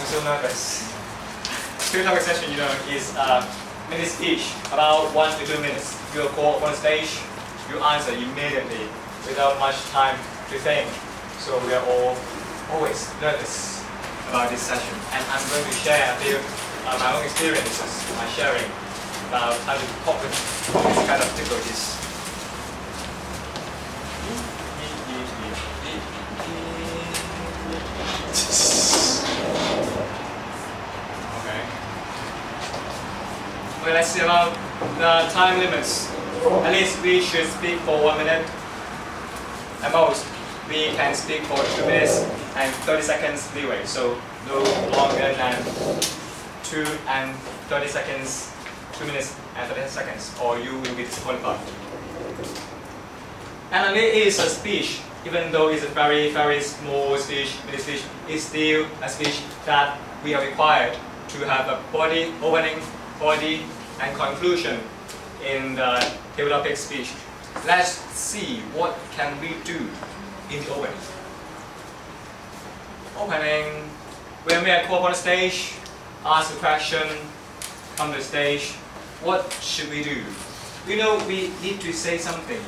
so nervous. Two-topic session, is a mini speech, about 1 to 2 minutes. You go up on stage, you answer immediately without much time to think. So we are all always nervous about this session. And I'm going to share a few my own experiences by sharing about how to cope with this kind of difficulties. Okay. Well, let's see about the time limits. At least we should speak for 1 minute. At most, we can speak for 2 minutes and 30 seconds leeway. So no longer than 2 and 30 seconds, 2 minutes and 30 seconds, or you will be disqualified. And it is a speech, even though it's a very, very small speech, mini speech, it's still a speech that we are required to have a body opening, body and conclusion in the developing speech. Let's see what can we do in the opening. Opening, when we are called on stage, ask a question, come to the stage, what should we do? We know we need to say something,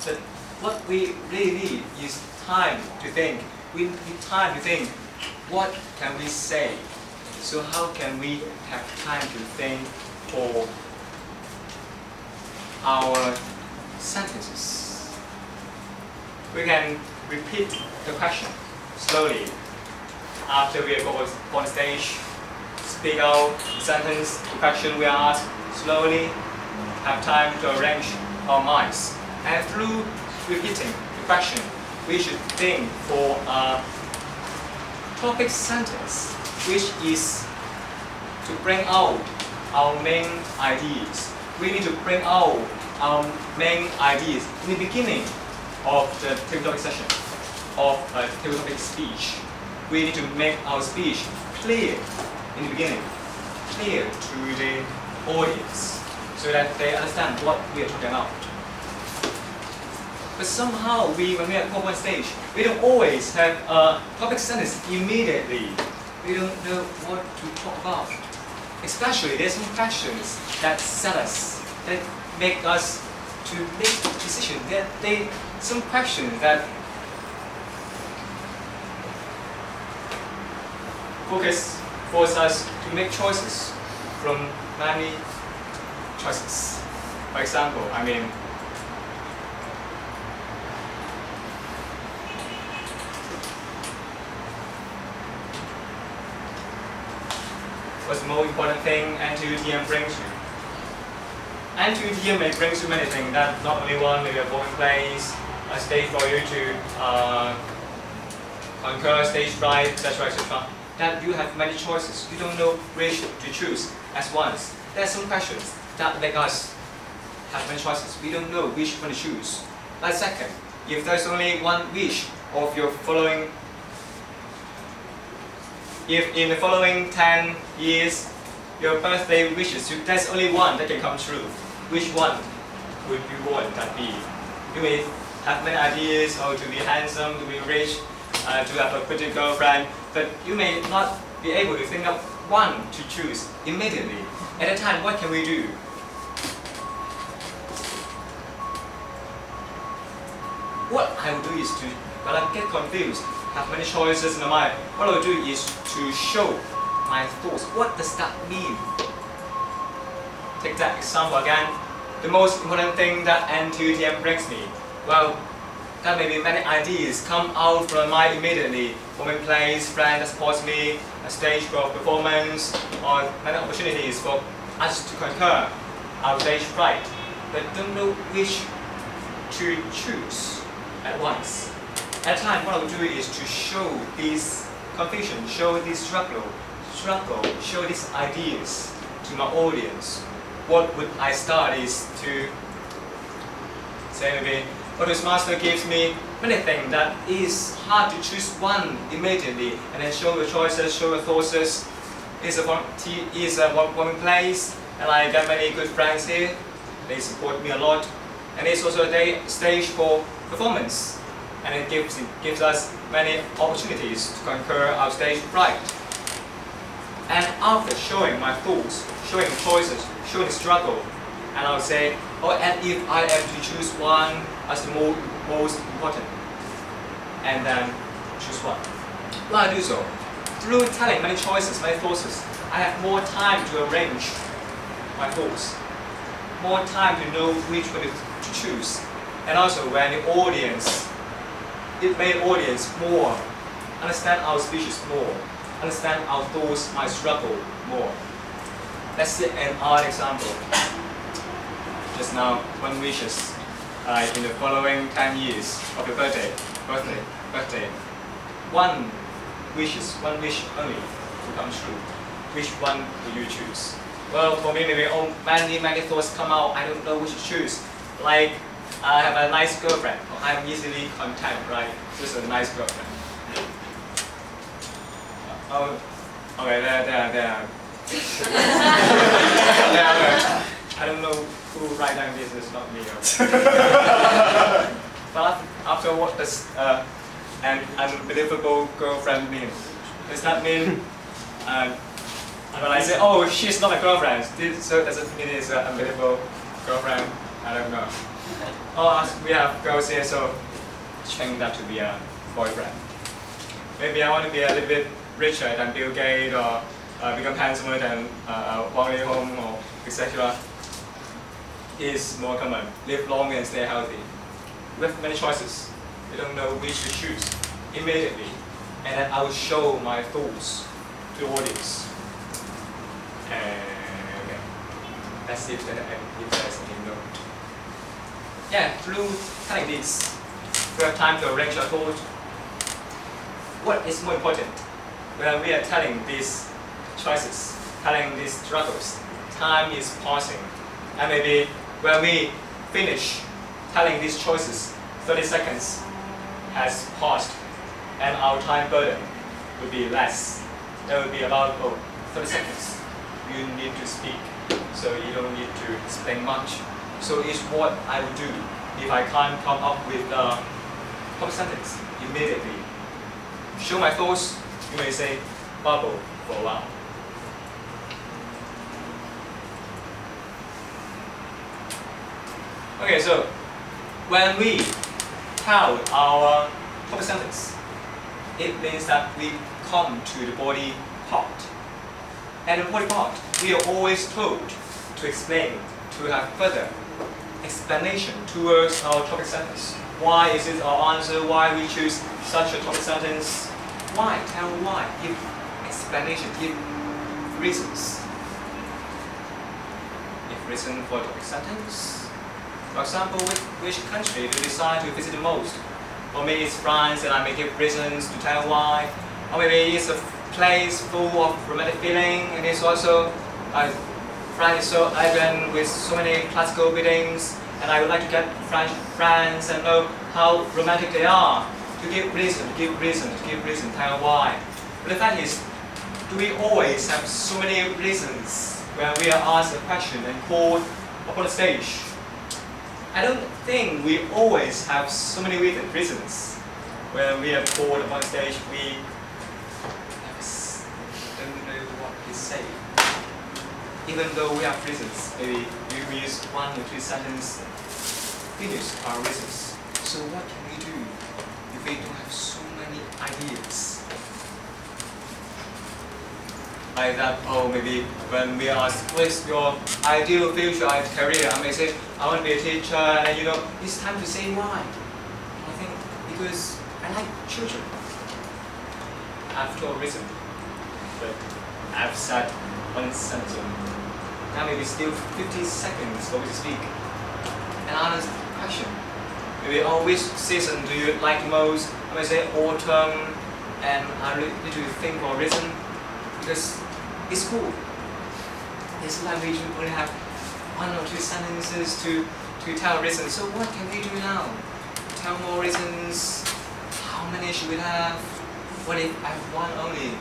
but what we really need is time to think. We need time to think, what can we say? So how can we have time to think for our sentences? We can repeat the question slowly. After we go on stage, speak out the sentence, the question we are asked slowly, have time to arrange our minds. And through repeating the question, we should think for a topic sentence, which is to bring out our main ideas. We need to bring out our main ideas in the beginning of the table topic session, of a table topic speech. We need to make our speech clear in the beginning, clear to the audience, so that they understand what we are talking about. But somehow, when we are up on stage, we don't always have a topic sentence immediately. We don't know what to talk about. Especially, there's some questions that set us, that make us to make a decision. Some questions that force us to make choices from many choices. For example, what's the most important thing N2TM brings you? N2TM may bring you many things, that not only one, maybe a voting place, a stage for you to conquer, stage fright, etc., etc. That you have many choices. You don't know which to choose as once. There are some questions that make us have many choices. We don't know which one to choose. Like second, if there's only one wish of your following, if in the following 10 years, your birthday wishes, there's only one that can come true. Which one would you want that be? You may have many ideas, or to be handsome, to be rich, to have a pretty girlfriend, but you may not be able to think of one to choose immediately. At that time, what can we do? What I will do is to, when I get confused, have many choices in my mind, what I will do is to show my thoughts. What does that mean? Take that example again. The most important thing that N2TM brings me, well, there may be many ideas come out from my mind immediately. Women plays, friend that supports me, a stage for performance, or many opportunities for us to conquer our stage fright. But don't know which to choose at once. At time, what I will do is to show this confusion, show this struggle, show these ideas to my audience. What would I start is to say maybe, what this master gives me many things that is hard to choose one immediately, and then show the choices, show the thoughts. Is a woman place, and I got many good friends here. They support me a lot, and it's also a stage for performance, and it gives us many opportunities to conquer our stage fright. And after showing my thoughts, showing choices, showing struggle, and I'll say, oh, and if I am to choose one as the most important, and then choose one. Why I do so? Through telling many choices, many thoughts, I have more time to arrange my thoughts, more time to know which one to choose. And also when the audience, it made audience more, understand our speeches more, understand our thoughts, my struggle more. Let's see another example. Just now, one wishes in the following 10 years of your birthday. One wish only to come true. Which one will you choose? Well, for me, maybe many thoughts come out. I don't know which to choose. Like, I have a nice girlfriend. I'm easily content, right? Just a nice girlfriend. Oh, okay, there. I don't know who write down this. It's not me. But after what does an unbelievable girlfriend mean? Does that mean when I say, oh, she's not a girlfriend, so does it mean it's an unbelievable girlfriend? I don't know. Oh, we have girls here, so change that to be a boyfriend. Maybe I want to be a little bit richer than Bill Gates, or become handsomer than Wang Leehom, or etc. Is more common. Live long and stay healthy. We have many choices. We don't know which to choose immediately, and then I will show my thoughts to the audience. Okay. Let's see if there's any note. Yeah, through telling this, we have time to arrange our thoughts. What is more important when we are telling these choices, telling these struggles? Time is passing, and maybe when we finish telling these choices, 30 seconds has passed, and our time burden will be less. There will be about 30 seconds you need to speak, so you don't need to explain much. So it's what I would do if I can't come up with a top sentence immediately. Show my thoughts, you may say bubble for a while. Okay, so when we tell our top sentence, it means that we come to the body part. And in the body part, we are always told to explain, to have further explanation towards our topic sentence. Why is it our answer? Why we choose such a topic sentence? Why? Tell why. Give explanation. Give reasons. Give reason for topic sentence. For example, which country do you decide to visit the most? Or maybe it's France, and I may give reasons to tell why. Or maybe it's a place full of romantic feeling, and it's also France is so elegant with so many classical buildings, and I would like to get France and know how romantic they are. To give reason, tell why. But the fact is, do we always have so many reasons when we are asked a question and called upon the stage? I don't think we always have so many reasons when we are called upon the stage. We don't know what to say. Even though we have reasons, maybe we use 1 or 2 sentences, finish our reasons. So what can we do if we don't have so many ideas? Like that, oh, maybe when we ask, what is your ideal future career? I may say, I want to be a teacher, and then, it's time to say why. I think because I like children. I've told reason, but I've said one sentence. Now maybe still 50 seconds for me to speak. An honest question. Maybe, which season do you like most? I may say autumn, and I really need to think for a reason. Because it's cool. This language we only have 1 or 2 sentences to tell reasons. So what can we do now? Tell more reasons. How many should we have? What if I have 1 only?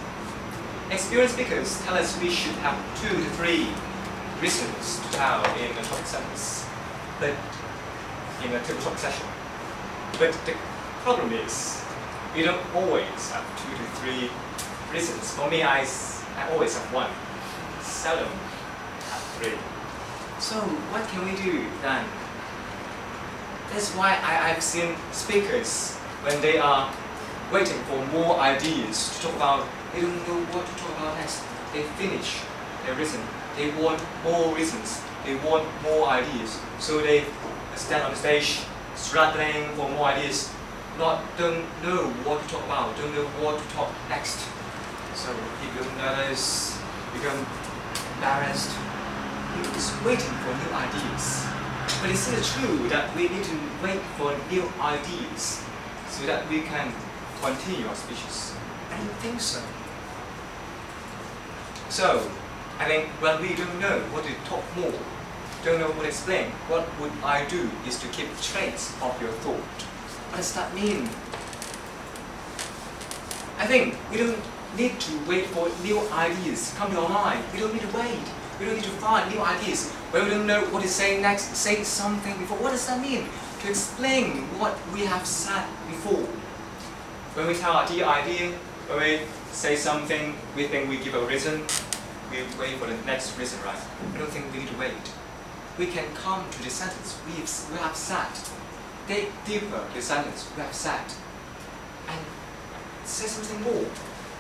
Experienced speakers tell us we should have 2 to 3 reasons to tell in a topic sentence, but in a typical topic session. But the problem is, we don't always have 2 to 3 reasons. For me, I I always have one, seldom have three. So what can we do then? That's why I've seen speakers when they are waiting for more ideas to talk about, they don't know what to talk about next. They finish their reason. They want more reasons. They want more ideas. So they stand on the stage struggling for more ideas, don't know what to talk about, don't know what to talk next. So he become nervous, become embarrassed. He is waiting for new ideas. But is it true that we need to wait for new ideas so that we can continue our speeches? I don't think so. So, I think when we don't know what to talk more, don't know what to explain, what would I do is to keep trace of your thought. What does that mean? I think we don't need to wait for new ideas to come to our mind. We don't need to wait. We don't need to find new ideas. When we don't know what to say next, say something before. What does that mean? To explain what we have said before. When we tell our idea, when we say something, we think we give a reason, we wait for the next reason, right? I don't think we need to wait. We can come to the sentence we have said. Dig deeper the sentence we have said. And say something more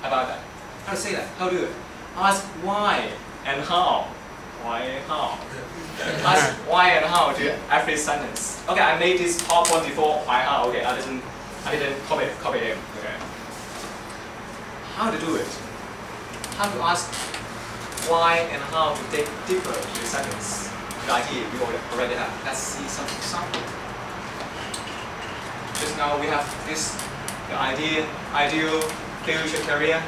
about that. How to say that? How to do it? Ask why and how. Why and how. Ask why and how to every sentence. Okay, I made this PowerPoint before. Why, how? Okay, I didn't copy him. Okay. How to do it? How to ask why and how to dig deeper to the sentence. The idea we already have. Let's see some example. Just now we have this the ideal future career.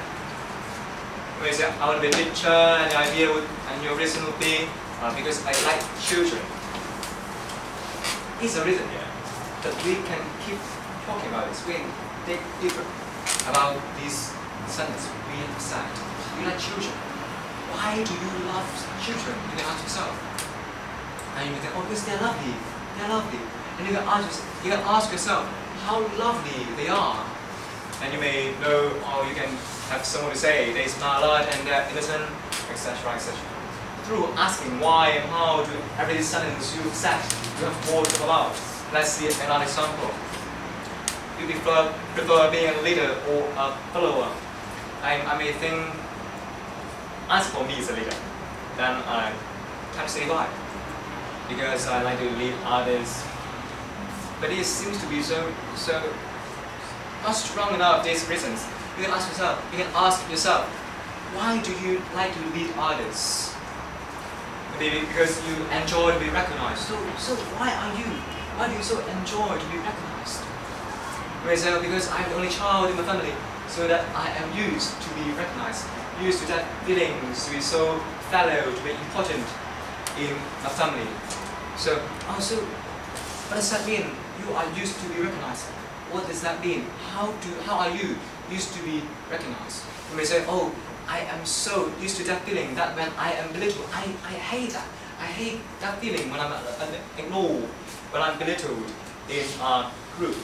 We say I want to be a teacher, and the idea and your reason would be because I like children. It's a reason here that we can keep talking about this. We can dig deeper about this sentence we have said. You like children. Why do you love children? You can ask yourself. And you think, oh, because they're lovely. They're lovely. And you can ask yourself how lovely they are. And you may know, or you can have someone to say they smile a lot and they're innocent, etc., etc. Through asking why and how to every sentence you've said, you have more to talk about. Let's see another example. You prefer being a leader or a follower. I may think, answer for me is a leader. Then I have to say why. Because I like to lead others. But it seems to be so not strong enough, these reasons. You can ask yourself, why do you like to lead others? Maybe because you enjoy to be recognized. So why do you so enjoy to be recognized? You may say, because I'm the only child in my family, so that I am used to be recognized, used to that feelings to be so valued, to be important in a family. So what does that mean? You are used to be recognized. What does that mean? How are you used to be recognized? You may say, oh, I am so used to that feeling that when I am belittled, I hate that. I hate that feeling when I'm ignored, when I'm belittled in a group.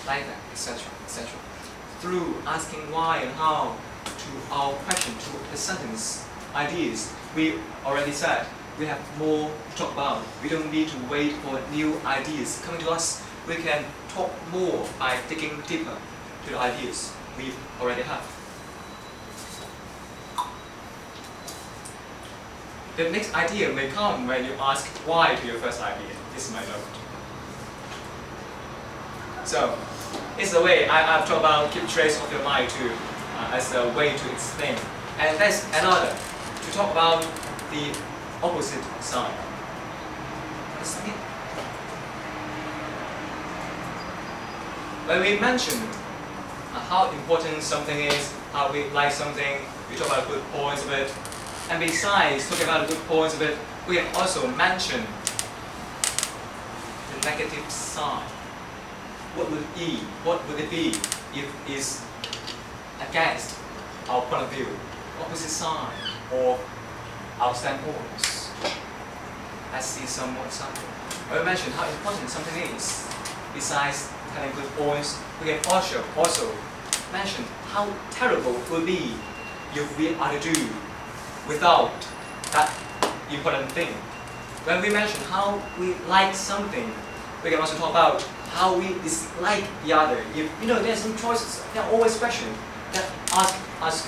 Like that, etc., etc. Through asking why and how to our question, to the sentence, ideas, we already said we have more to talk about. We don't need to wait for new ideas coming to us. We can talk more by digging deeper to the ideas we already have. The next idea may come when you ask why to your first idea. This is my note. So, it's a way I've talked about keep trace of your mind too, as a way to explain. And that's another, to talk about the opposite side. What does that mean? When we mention how important something is, how we like something, we talk about good points of it. And besides talking about the good points of it, we can also mention the negative side. What would it be if it's against our point of view, opposite side, or our standpoints? Let's see some more examples. I will mention how important something is. Besides telling good points, we can also mention how terrible it will be if we are to do without that important thing. When we mention how we like something, we can also talk about how we dislike the other. If there are some choices, there are always questions that ask us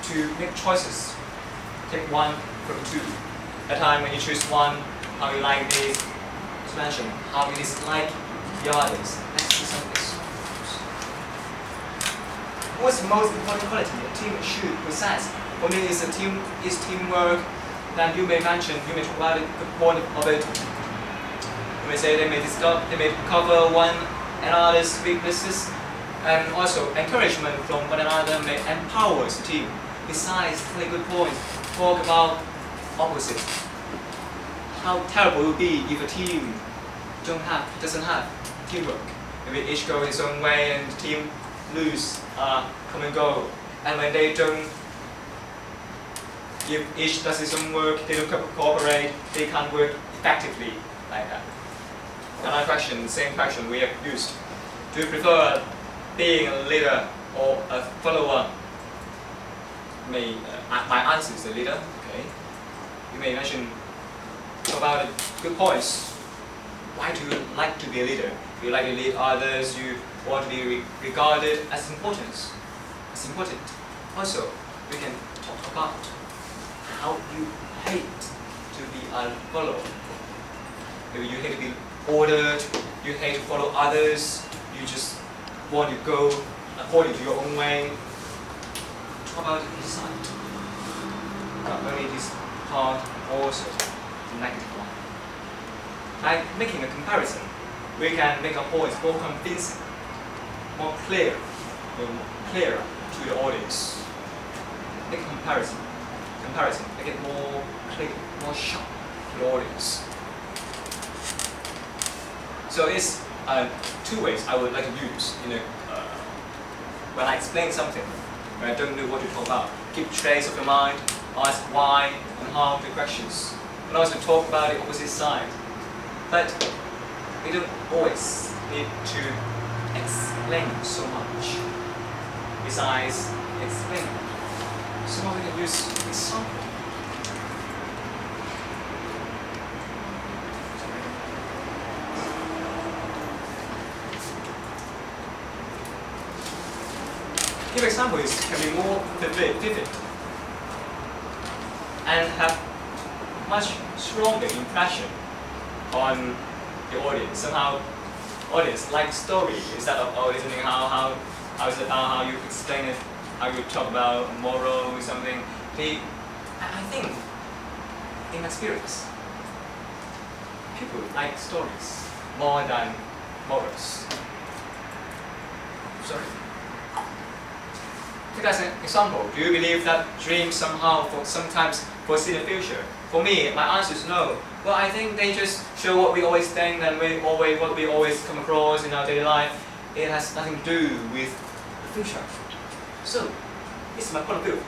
to make choices. Take one from two. At a time when you choose one, how you like this, to mention how you dislike the others. Let's see some examples. What's the most important quality a team should possess? For me, is teamwork. Then you may talk about it, the point of it. You may say they may cover one another's weaknesses, and also encouragement from one another may empower the team. Besides, really good point. Talk about opposites. How terrible it would be if a team doesn't have teamwork. Maybe each goes its own way and the team lose, come and go. And when they don't, if each does its own work, they don't cooperate, they can't work effectively like that. Another question, same question we have used. Do you prefer being a leader or a follower? My answer is a leader. Okay. You may mention about good points. Why do you like to be a leader? Do you like to lead others? You want to be regarded as important. Also, we can talk about how you hate to be a follower. Maybe you hate to be ordered. You hate to follow others. You just want to go according to your own way. Talk about this side. Not only this part, also the negative one. By making a comparison, we can make our points more convincing, more clearer to the audience. Make a comparison, make it more clear, more sharp to the audience. So it's two ways I would like to use when I explain something, when I don't know what to talk about. Keep trace of your mind, ask why and how the questions, and also talk about the opposite side. But we don't always need to explain so much. Besides explaining, somehow we can use example. Give examples can be more vivid and have much stronger impression on the audience. Somehow, audience like story instead of listening how is it how you explain it, how you talk about moral or something. I think in my experience, people like stories more than morals. Sorry. Take as an example, do you believe that dreams sometimes foresee the future? For me, my answer is no. Well, I think they just show what we always think and what we always come across in our daily life. It has nothing to do with the future. So, this is my point of view.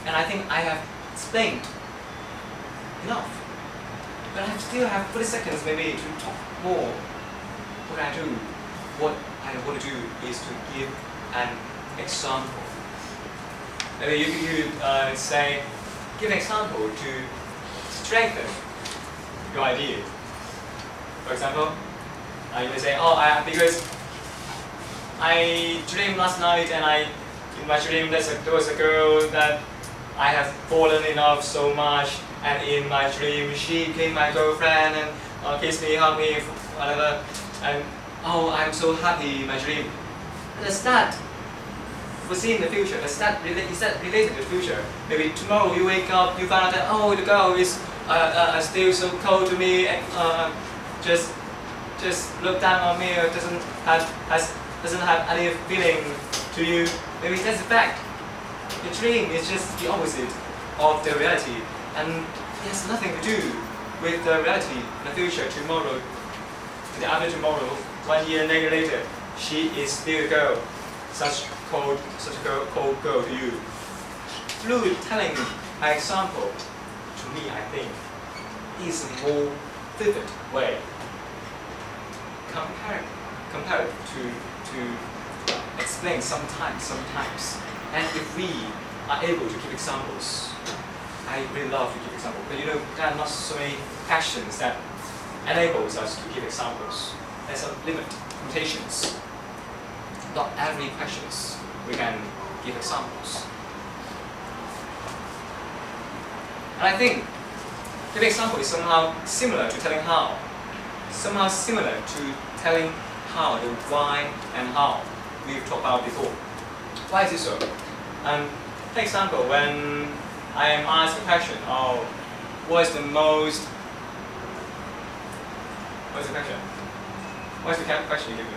And I think I have explained enough. But I still have 40 seconds maybe to talk more. What I do, what I want to do is to give an example. Maybe you could say, give an example to strengthen your idea. For example, you may say, because I dreamed last night and in my dream there was a girl that I have fallen in love so much, and in my dream she became my girlfriend and kissed me, hugged me, whatever, and I'm so happy in my dream. Does that foresee in the future? Is that related to the future? Maybe tomorrow you wake up, you find out that the girl is still so cold to me, and just look down on me, or doesn't have any feeling to you. Maybe that's the fact. The dream is just the opposite of the reality, and it has nothing to do with the reality in the future. Tomorrow, the after tomorrow, 1 year later, she is still a girl, such a cold girl to you. Through telling an example, to me, I think, is a more vivid way. Compare it to explain sometimes. And if we are able to give examples. I really love to give examples, but you know, there are not so many questions that enables us to give examples. There's a limitations. Not every questions we can give examples. And I think giving example is somehow similar to telling how. Somehow similar to telling how, the why and how we've talked about before. Why is it so? For example, when I am asked a question, oh, what's the question? What's the question you give me?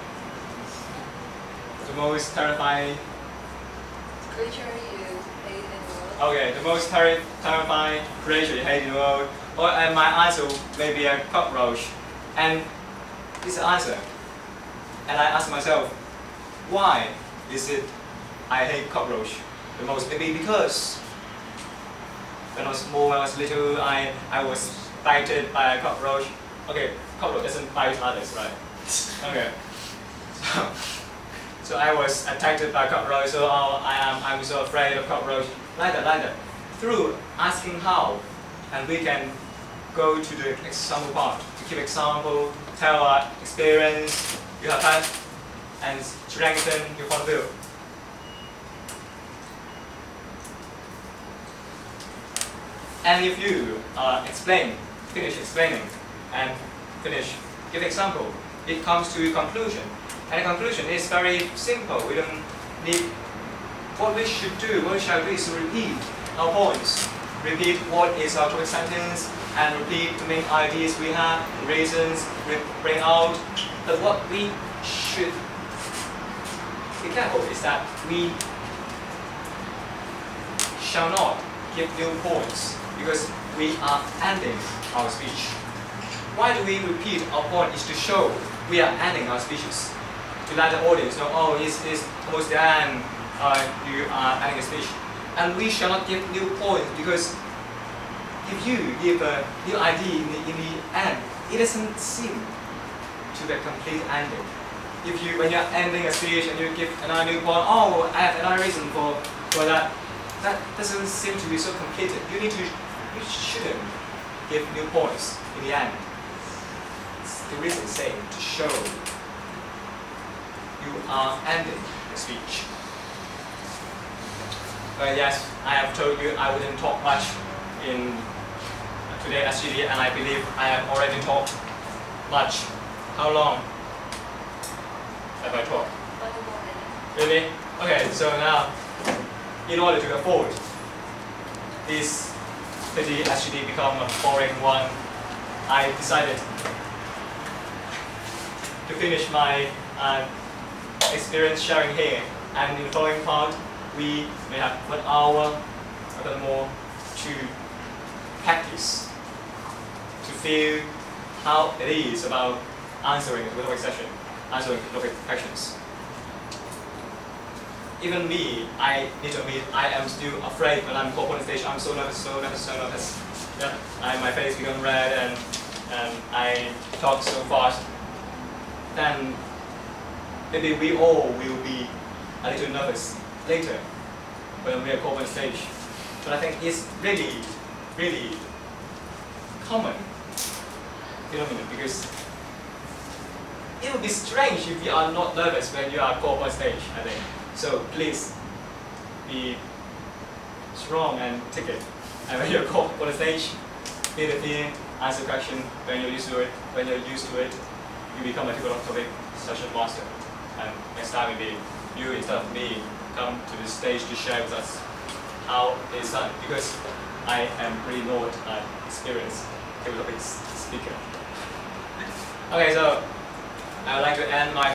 The most terrifying creature you hate in the world. Okay, the most terrifying creature you hate in the world. And my answer may be a cockroach. And it's the answer. And I ask myself, why is it I hate cockroach the most? Maybe because when I was small, when I was little, I was bited by a cockroach. Okay, cockroach doesn't bite others, right? Okay. So I was attacked by cockroach, so I'm so afraid of cockroach. Like that. Through asking how, and we can go to the example part, to give example, tell our experience you have had, and strengthen your point of view. And if you finish explaining, and give example, it comes to a conclusion. And the conclusion is very simple. We don't need, what we should do, what we shall do is to repeat our points. Repeat what is our topic sentence, and repeat the main ideas we have, reasons we bring out. But what we should be careful is that we shall not give new points, because we are ending our speech. Why do we repeat our point? Is to show we are ending our speeches. To let the audience know, oh, it's almost the end, you are ending a speech. And we shall not give new points, because if you give a new idea in the end, it doesn't seem to be a complete ending. If you, when you're ending a speech and you give another new point, oh, I have another reason for that, that doesn't seem to be so completed. You shouldn't give new points in the end. It's the reason saying to show you are ending the speech. But yes, I have told you I wouldn't talk much in today's SGD, and I believe I have already talked much. How long have I talked? 1 more minute. Really? Okay, so now, in order to avoid this pretty SGD become a boring one, I decided to finish my experience sharing here, and in the following part we may have 1 hour or more to practice, to feel how it is about answering the topic session, answering the topic questions. Even me, I need to admit, I am still afraid when I'm up on the stage. I'm so nervous. Yeah, my face becomes red and I talk so fast. Then maybe we all will be a little nervous later when we are up on stage. But I think it's really common phenomenon, because it would be strange if you are not nervous when you are up on stage, I think. So please be strong and take it. And when you're called on the stage, feel the fear, answer the question. When you're used to it, you become a typical topic session master. And next time maybe you, instead of me, come to the stage to share with us how it is done, because I am really not an experienced typical topic speaker. Okay, so I would like to end my